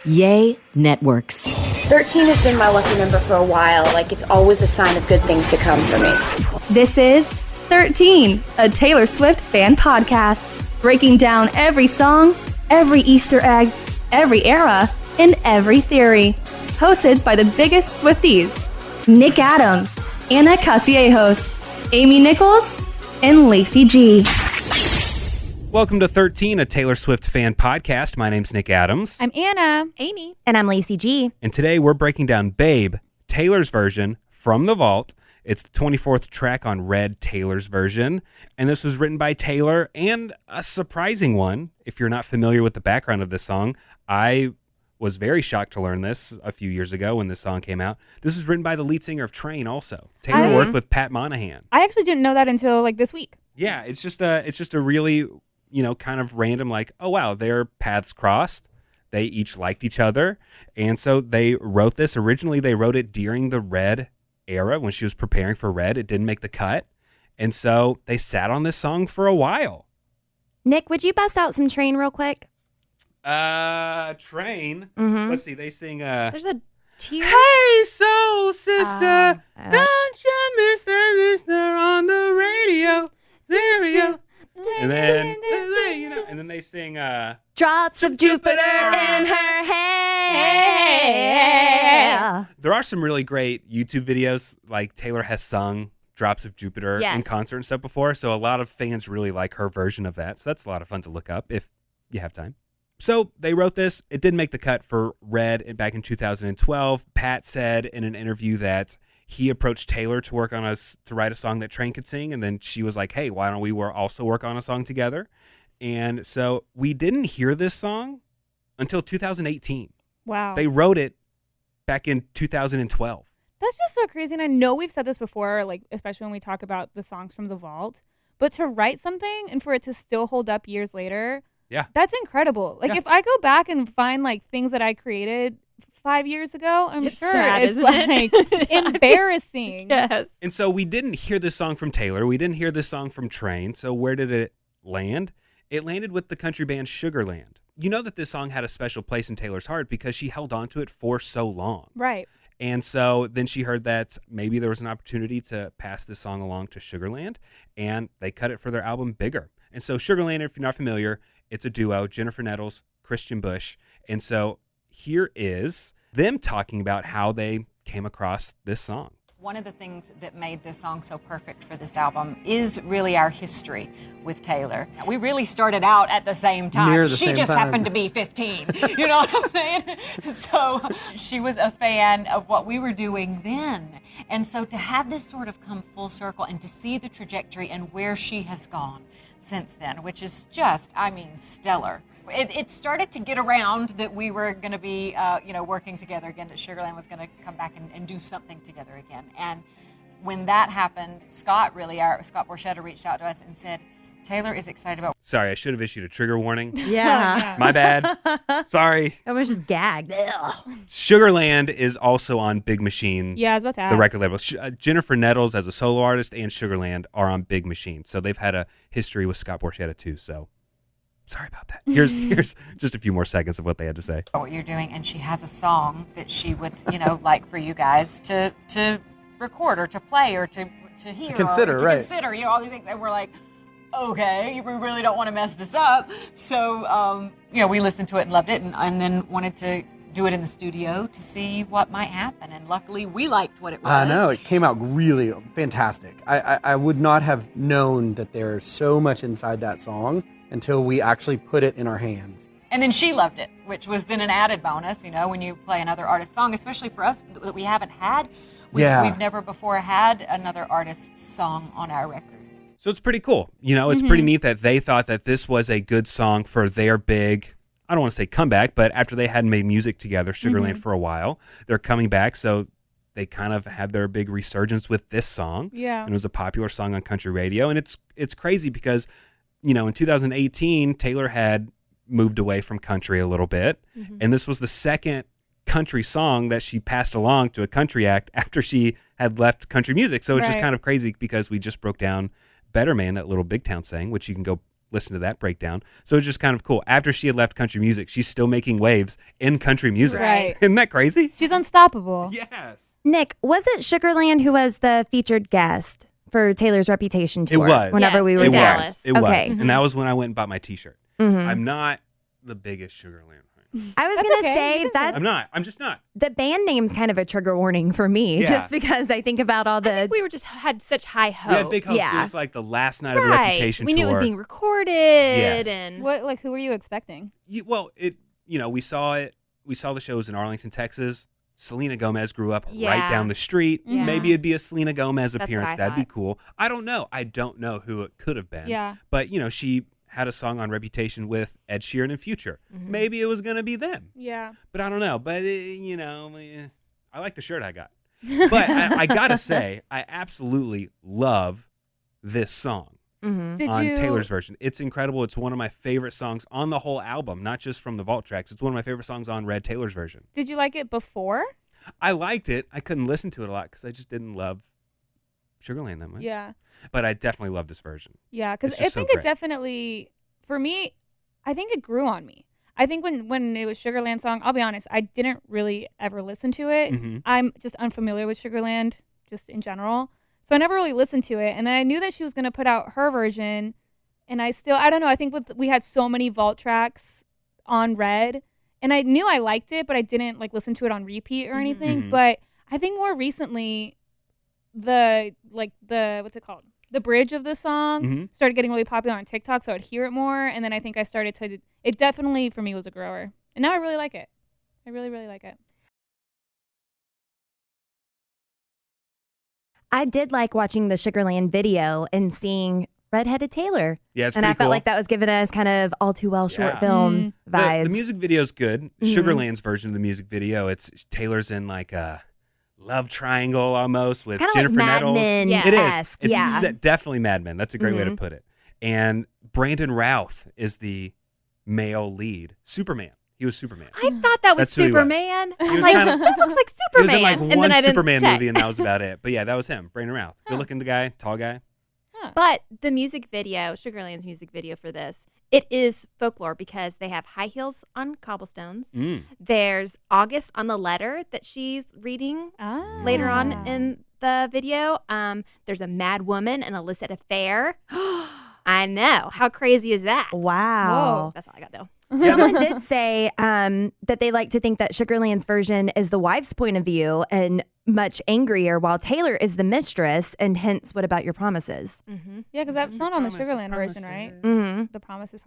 Yay Networks. 13 has been my lucky number for a while. Like, it's always a sign of good things to come for me. This is 13, a Taylor Swift fan podcast, breaking down every song, every Easter egg, every era, and every theory. Hosted by the biggest Swifties, Nick Adams, Anna Cassiejos, Amy Nichols, and Lacey G. Welcome to 13, a Taylor Swift fan podcast. My name's Nick Adams. I'm Anna. Amy. And I'm Lacey G. And today we're breaking down Babe, Taylor's version from the vault. It's the 24th track on Red, Taylor's version. And this was written by Taylor, and a surprising one. If you're not familiar with the background of this song, I was very shocked to learn this a few years ago when this song came out. This was written by the lead singer of Train also. Taylor worked with Pat Monahan. I actually didn't know that until like this week. Yeah, it's just a really, kind of random, like, oh, wow, their paths crossed. They each liked each other. And so they wrote this. Originally, they wrote it during the Red era when she was preparing for Red. It didn't make the cut. And so they sat on this song for a while. Nick, would you bust out some Train real quick? Train. Mm-hmm. Let's see. They sing, There's a tear. Hey, soul sister, don't you miss that listener on the radio? Stereo. And then, they sing, Drops of Jupiter in her hair. There are some really great YouTube videos, like Taylor has sung Drops of Jupiter in concert and stuff before, so a lot of fans really like her version of that, so that's a lot of fun to look up if you have time. So they wrote this. It didn't make the cut for Red back in 2012. Pat said in an interview that he approached Taylor to write a song that Train could sing, and then she was like, hey, why don't we also work on a song together? And so we didn't hear this song until 2018. Wow. They wrote it back in 2012. That's just so crazy. And I know we've said this before, like especially when we talk about the songs from the vault, but to write something and for it to still hold up years later, that's incredible. Like if I go back and find like things that I created 5 years ago, it's sure sad, it's like embarrassing. Yes. And so we didn't hear this song from Taylor. We didn't hear this song from Train. So where did it land? It landed with the country band Sugarland. You know that this song had a special place in Taylor's heart because she held on to it for so long. Right. And so then she heard that maybe there was an opportunity to pass this song along to Sugarland, and they cut it for their album Bigger. And so Sugarland, if you're not familiar, it's a duo, Jennifer Nettles, Christian Bush. And so here is them talking about how they came across this song. One of the things that made this song so perfect for this album is really our history with Taylor. We really started out at the same time. She just happened to be 15. You know what I'm saying? So she was a fan of what we were doing then. And so to have this sort of come full circle and to see the trajectory and where she has gone since then, which is just, stellar. It started to get around that we were going to be, working together again, that Sugarland was going to come back and do something together again. And when that happened, Scott Borchetta reached out to us and said, Taylor is excited about... Sorry, I should have issued a trigger warning. Yeah. My bad. Sorry. I was just gagged. Ugh. Sugarland is also on Big Machine. Yeah, I was about to ask. The record label. Jennifer Nettles as a solo artist and Sugarland are on Big Machine. So they've had a history with Scott Borchetta too. So sorry about that. Here's just a few more seconds of what they had to say. What you're doing, and she has a song that she would, like for you guys to record or to play or to hear. To consider, all these things. And we're like, okay, we really don't want to mess this up. So, we listened to it and loved it and then wanted to do it in the studio to see what might happen. And luckily, we liked what it was. I know. It came out really fantastic. I would not have known that there's so much inside that song until we actually put it in our hands. And then she loved it, which was then an added bonus, when you play another artist's song, especially for us that we haven't had. We've never before had another artist's song on our record. So it's pretty cool. It's pretty neat that they thought that this was a good song for their big, I don't want to say comeback, but after they hadn't made music together, Sugarland, for a while, they're coming back. So they kind of had their big resurgence with this song. Yeah. And it was a popular song on country radio. And it's crazy because, in 2018, Taylor had moved away from country a little bit. And this was the second country song that she passed along to a country act after she had left country music. So it's just kind of crazy because we just broke down Better Man, that little Big Town sang, which you can go listen to that breakdown. So it's just kind of cool. After she had left country music, she's still making waves in country music. Right. Isn't that crazy? She's unstoppable. Yes. Nick, was it Sugarland who was the featured guest for Taylor's Reputation tour? It was. Whenever we were It there. was. It Okay. was. And that was when I went and bought my t-shirt. I'm not the biggest Sugarland fan. I was That's going to okay. say You that I'm not. I'm just not. the band name's kind of a trigger warning for me, Yeah. just because I think about all I the. think we were just had such high We hopes. had big hopes. Yeah. It was like the last night of the Right. Reputation We tour. knew it was being recorded, Yes. and What who were you expecting? We saw it. We saw the shows in Arlington, Texas. Selena Gomez grew up right Yeah. down the street. Yeah. Maybe it'd be a Selena Gomez That's what appearance. I That'd be thought. cool. I don't know. I don't know who it could have been. Yeah. But, she had a song on Reputation with Ed Sheeran and Future. Maybe it was going to be them. Yeah. But I don't know. But, I like the shirt I got. But I got to say, I absolutely love this song. Did On you Taylor's version. It's incredible. It's one of my favorite songs on the whole album, not just from the vault tracks. It's one of my favorite songs on Red Taylor's version. Did you like it before? I liked it. I couldn't listen to it a lot because I just didn't love Sugarland that much. Yeah. But I definitely love this version. Yeah, because It's I just so think it great. definitely, for me, I think it grew on me. I think when it was Sugarland song, I'll be honest, I didn't really ever listen to it. Mhm. I'm just unfamiliar with Sugarland, just in general. So I never really listened to it. And then I knew that she was going to put out her version. And I don't know, I think we had so many vault tracks on Red. And I knew I liked it, but I didn't listen to it on repeat or anything. Mhm. But I think more recently, the what's it called? The bridge of the song Mhm. started getting really popular on TikTok, so I'd hear it more. And then I think I started to, it definitely for me was a grower. And now I really like it. I really, really like it. I did like watching the Sugarland video and seeing redheaded Taylor. Yeah, it's And pretty I felt cool. like that was giving us kind of all too well short Yeah. film vibes. The music video is good. Mhm. Sugarland's version of the music video, it's Taylor's in like a love triangle almost with Kind of Jennifer like Mad Nettles. Men Yeah. It is. esque. It's Yeah. definitely Mad Men. That's a great way to Mhm. put it. And Brandon Routh is the male lead. Superman. He was Superman. I thought that was That's who he was. Superman. I He was was like, kinda- that looks like He Superman. was in like and then one I didn't Superman check. movie, and that was about it. But yeah, that was him, Brandon Routh. Good looking guy, tall guy. But the music video, Sugarland's music video for this, it is folklore because they have high heels on cobblestones. Mm. There's August on the letter that she's reading later on in the video. There's a mad woman, an illicit affair. I know. How crazy is that? Wow. That's all I got, though. Someone did say that they like to think that Sugarland's version is the wife's point of view and much angrier, while Taylor is the mistress, and hence, what about your promises? Yeah, because that's not on the Promises, Sugarland version, promises. right? Mm-hmm. The promises.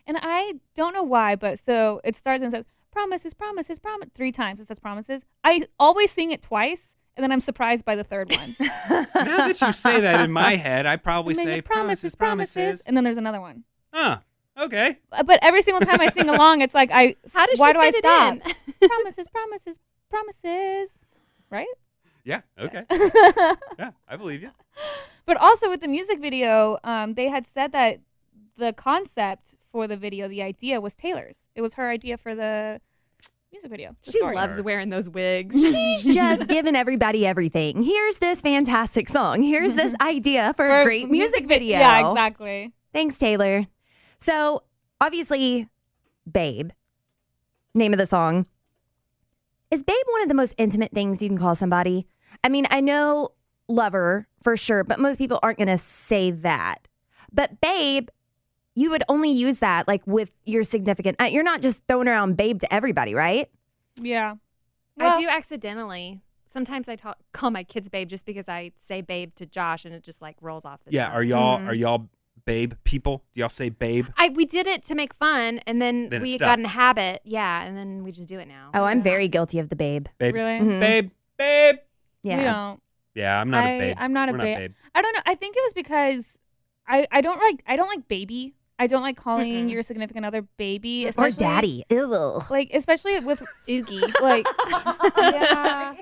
And I don't know why, but so it starts and says, promises, 3 times. It says promises. I always sing it twice, and then I'm surprised by the third one. Now that you say that in my head, I probably And then say it promises. and then there's another one. Huh. Okay. But every single time I sing along, it's like How does why she do I fit it stop? in? promises, right? Yeah. Okay. Yeah, I believe you. But also with the music video, they had said that the concept for the video, the idea was Taylor's. It was her idea for the music video. The She story. loves wearing those wigs. She's just giving everybody everything. Here's this fantastic song. Here's this idea for a great music video. Yeah, exactly. Thanks, Taylor. So, obviously, Babe, name of the song. Is babe one of the most intimate things you can call somebody? I mean, I know lover for sure, but most people aren't going to say that. But babe, you would only use that like with your significant. You're not just throwing around babe to everybody, right? Yeah. I do accidentally. Sometimes I call my kids babe just because I say babe to Josh and it just like rolls off the Yeah. tongue. Are y'all babe people? Do y'all say babe? We did it to make fun, and then Then it we stuck. got in the habit. Yeah, and then we just do it now. Oh, which I'm is very not- guilty of the babe. Babe. Really? Mhm. Babe. Babe. We Yeah. don't. Yeah, I'm not a babe. I'm not We're a babe. I don't know. I think it was because I don't like baby. I don't like calling your significant other baby, Or especially daddy. Ew. Like especially with Oogie. like yeah.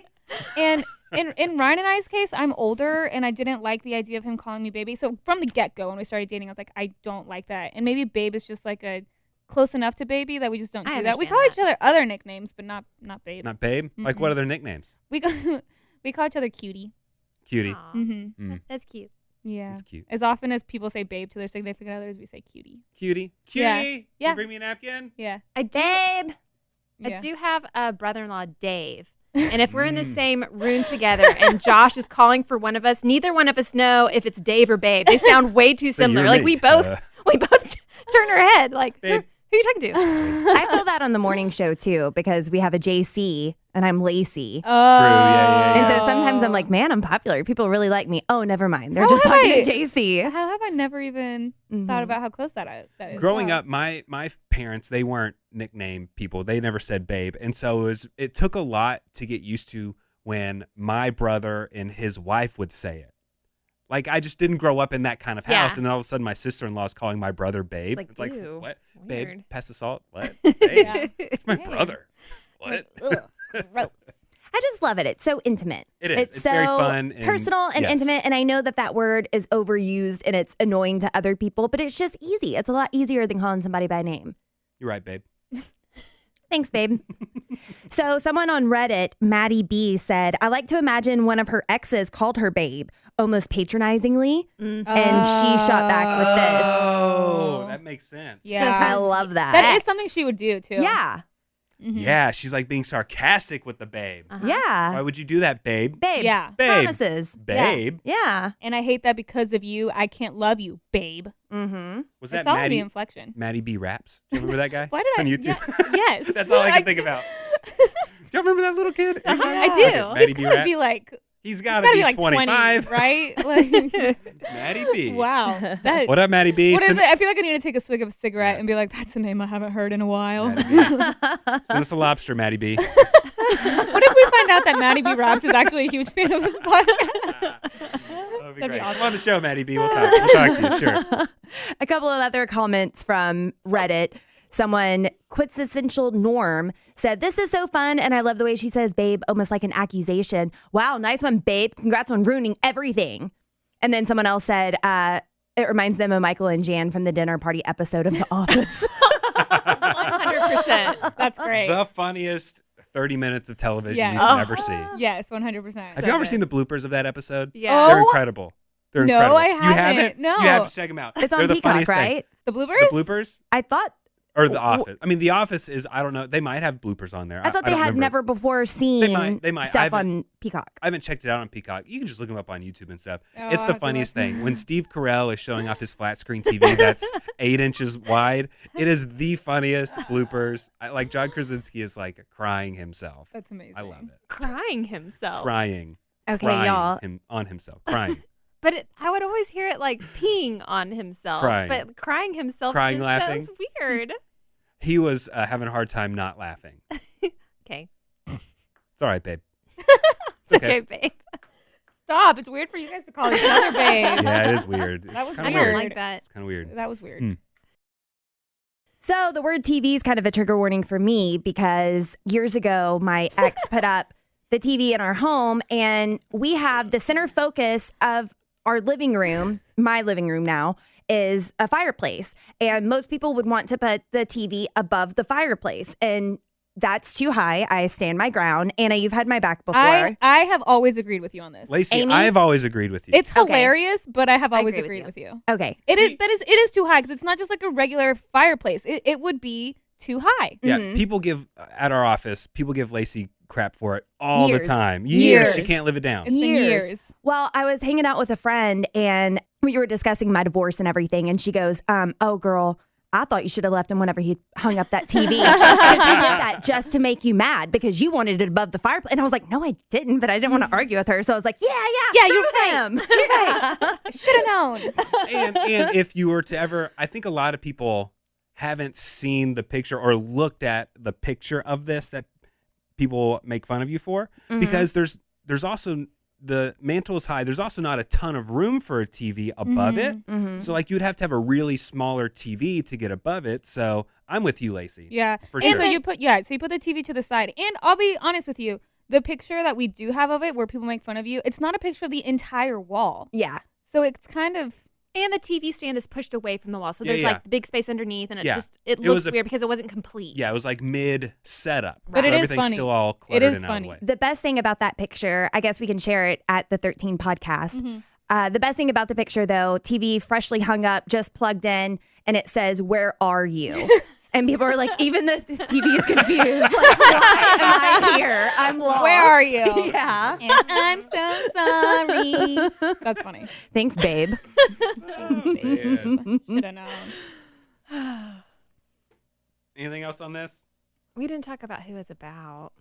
And in Ryan and I's case, I'm older and I didn't like the idea of him calling me baby. So from the get-go when we started dating, I was like, I don't like that. And maybe babe is just like a close enough to baby that we just don't I do that. We understand call that. each other other nicknames, but not babe. Not babe? Like what other nicknames? We call each other cutie. Cutie. Aw, Mm-hmm. Mm. That's cute. Yeah. It's cute. As often as people say babe to their significant others, we say cutie. Cutie? Yeah. Can Yeah. you bring me a napkin? Yeah. Babe. Yeah. I do have a brother-in-law, Dave. And if we're in the same room together and Josh is calling for one of us, neither one of us know if it's Dave or Babe. They sound way too similar. you're Like me. we both turn our head like, Babe. who are you talking to? I feel that on the morning show too because we have a JC and I'm Lacey. Oh. Yeah. And so sometimes I'm like, man, I'm popular. People really like me. Oh, never mind. They're just talking to JC. How have I never even thought about how close that is? Growing Wow. up, my parents, they weren't nickname people. They never said babe. And so it took a lot to get used to when my brother and his wife would say it. Like, I just didn't grow up in that kind of house. Yeah. And then all of a sudden, my sister-in-law is calling my brother babe. It's It's like, like, ew, what? weird. Babe, pass the salt? What? Babe? Yeah. It's my Hey. brother. What? Gross. I just love it. It's so intimate. It is. It's so very fun and- personal and yes. intimate. And I know that word is overused and it's annoying to other people, but it's just easy. It's a lot easier than calling somebody by name. You're right, babe. Thanks, babe. So someone on Reddit, Maddie B, said, I like to imagine one of her exes called her babe, almost patronizingly. And she shot back with this. Oh, that makes sense. Yeah. I love that. That is something she would do too. Yeah. Mhm. Yeah, she's like being sarcastic with the babe. Yeah. Why would you do that, babe? Babe. Yeah. Babe. Promises. Babe. Yeah. And I hate that because of you, I can't love you, babe. Mm-hmm. Was that It's all in the Maddie? inflection. Maddie B Raps. Do you remember that guy? Why did I? On YouTube. Yeah, yes. That's all I can Like- think about. Do you remember that little kid? I Everybody? do. Okay, Maddie He's B gotta Raps. be like. He's He's got to gotta be, be like 25. 20, right? Like, Maddie B. wow. That, What up, Maddie B? What is it? I feel like I need to take a swig of a cigarette and be like, that's a name I haven't heard in a while. Maddie B. Send us a lobster, Maddie B. What if we find out that Maddie B. Raps is actually a huge fan of this podcast? That'd be That'd be great. awesome. Come on the show, Maddie B. We'll talk to you. Sure. A couple of other comments from Reddit. Someone, quintessential Norm, said, this is so fun. And I love the way she says, babe, almost like an accusation. Wow, nice one, babe. Congrats on ruining everything. And then someone else said, it reminds them of Michael and Jan from the dinner party episode of The Office. 100%. That's great. The funniest 30 minutes of television Yes. you can ever see. Yes, 100%. Have you ever seen the bloopers of that episode? Yeah. They're Oh. incredible. They're No, incredible. I You haven't. haven't? No. You have to check them out. It's They're on the Peacock, funniest thing. right? The bloopers? The bloopers? I thought Or The Office. I mean, The Office is, I don't know, they might have bloopers on there. I thought they don't had remember. never before seen They might. I stuff haven't- on Peacock. I haven't checked it out on Peacock. You can just look them up on YouTube and stuff. Oh, It's I'll the have to funniest look. thing. When Steve Carell is showing off his flat screen TV that's 8 inches wide, it is the funniest bloopers. Like, John Krasinski is like crying himself. That's amazing. I love it. Crying himself. Crying. Okay, Crying y'all. on himself. Crying. But I would always hear it like peeing on himself. Crying. But crying himself Crying, just laughing. sounds weird. He was having a hard time not laughing. Okay. It's all right, babe. It's okay, babe. Stop. It's weird for you guys to call each other babe. Yeah, it is weird. That was It's I kind of don't weird. like that. It's kind of weird. That was weird. Mm. So the word TV is kind of a trigger warning for me because years ago, my ex put up the TV in our home and we have the center focus of our living room, my living room now, is a fireplace. And most people would want to put the TV above the fireplace. And that's too high. I stand my ground. Anna, you've had my back before. I have always agreed with you on this. Lacey, Amy? I have always agreed with you. It's Okay. hilarious, but I have always agree with agreed you. with you. Okay. It is too high because it's not just like a regular fireplace. It would be too high. Yeah, Mhm. people give at our office. People give Lacey crap for it all Years. the time. Years. She can't live it down. It's been years. Well, I was hanging out with a friend and we were discussing my divorce and everything. And she goes, oh, girl, I thought you should have left him whenever he hung up that TV. Because he did that just to make you mad because you wanted it above the fireplace. And I was like, no, I didn't. But I didn't want to argue with her. So I was like, yeah, you're right. him. You're right. I should have known. and if you were to ever, I think a lot of people haven't seen the picture or looked at the picture of this that people make fun of you for because there's also the mantle is high. There's also not a ton of room for a TV above it. So like you'd have to have a really smaller TV to get above it. So I'm with you, Lacey. Yeah. For and sure. so you put the TV to the side. And I'll be honest with you, the picture that we do have of it where people make fun of you, it's not a picture of the entire wall. Yeah. So it's kind of And the TV stand is pushed away from the wall. So Yeah, there's yeah. like the big space underneath and Yeah. it It looks was a- weird because it wasn't complete. Yeah, it was like mid setup. But so it is everything's funny. still all It cluttered is and out of funny. the way. The best thing about that picture, I guess we can share it at the 13 podcast. The best thing about the picture, though, TV freshly hung up, just plugged in, and it says, "Where are you?" And people are like, even the TV is confused. Like, why am I here? I'm lost. Where are you? Yeah. And I'm so sorry. That's funny. Thanks, babe. Should have known. Anything else on this? We didn't talk about who it's about,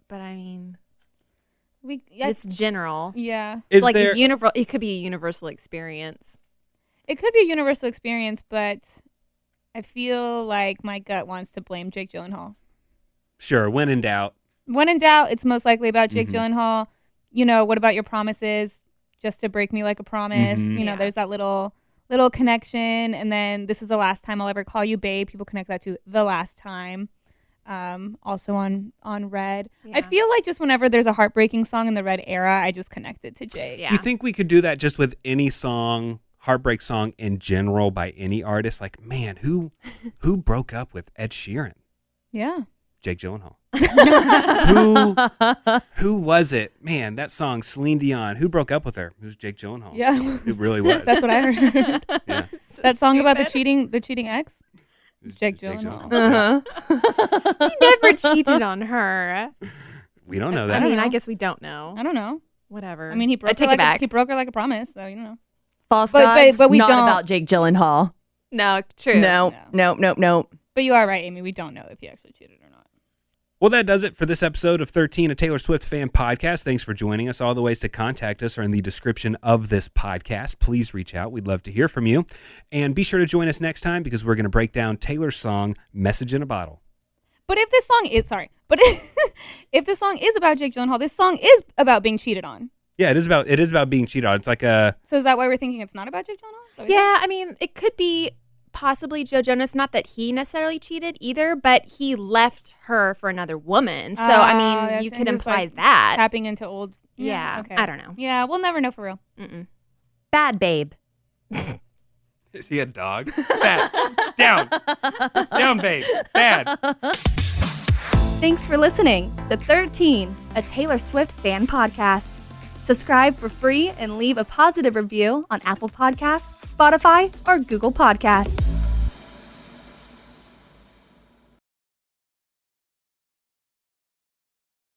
but I mean, Yeah, it's general. Yeah. It's like it could be a universal experience. It could be a universal experience, but I feel like my gut wants to blame Jake Gyllenhaal. Sure, when in doubt. When in doubt, it's most likely about Jake Gyllenhaal. You know, what about your promises? Just to break me like a promise. You know, there's that little connection. And then this is the last time I'll ever call you babe. People connect that to the last time. Also on Red. Yeah. I feel like just whenever there's a heartbreaking song in the Red era, I just connect it to Jake. Yeah. Do you think we could do that just with any song, heartbreak song in general by any artist? Like, man, who broke up with Ed Sheeran? Yeah. Jake Gyllenhaal. who was it? Man, that song, Celine Dion. Who broke up with her? It was Jake Gyllenhaal. Yeah. It really was. That's what I heard. Yeah. That song about the cheating ex? Jake Gyllenhaal. He never cheated on her. We don't know that. I mean, I guess we don't know. I don't know. Whatever. I mean, he broke her like a promise, so you know. False gods, but we not don't. about Jake Gyllenhaal. No, true. No. But you are right, Amy. We don't know if he actually cheated or not. Well, that does it for this episode of 13, a Taylor Swift fan podcast. Thanks for joining us. All the ways to contact us are in the description of this podcast. Please reach out. We'd love to hear from you. And be sure to join us next time because we're going to break down Taylor's song, Message in a Bottle. But if this song is, if this song is about Jake Gyllenhaal, this song is about being cheated on. Yeah, it is about being cheated on. It's like a... So is that why we're thinking it's not about Jake Gyllenhaal? Yeah, I mean, it could be possibly Joe Jonas. Not that he necessarily cheated either, but he left her for another woman. So, I mean, you could imply that. Tapping into old... Yeah, okay. I don't know. Yeah, we'll never know for real. Mm-mm. Bad babe. Is he a dog? Bad. Down. Down, babe. Bad. Thanks for listening to 13, a Taylor Swift fan podcast. Subscribe for free and leave a positive review on Apple Podcasts, Spotify, or Google Podcasts.